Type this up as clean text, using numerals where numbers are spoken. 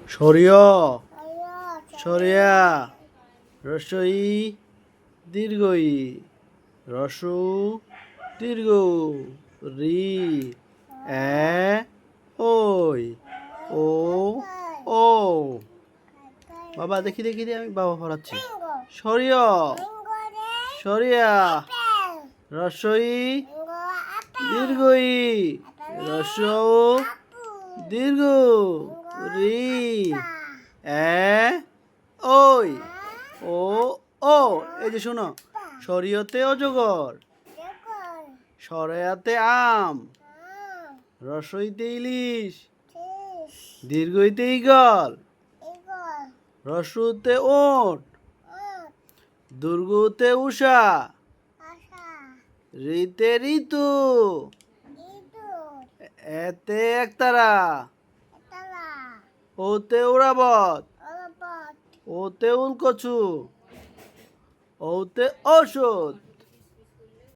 সরিয় সরিয়া রসই দীর্ঘই রসু দীর্ঘ রি এ ওই ও ও বাবা দেখি দেখি আমি বাবা পড়াচ্ছি সরিয় সরিয়া রসই দীর্ঘই রস দীর্ঘ রি এ ওই ও ও এই যে শোনো শরীয়তে অজগর সরায়াতে আম রসইতে ইলিশ দীর্ঘইতে ঈগল রসুতে ওট দুর্গতে উষা ঋতে ঋতু এতে একতারা ওতে ওরাবত ওতে উলকচু ওতে ঔষধ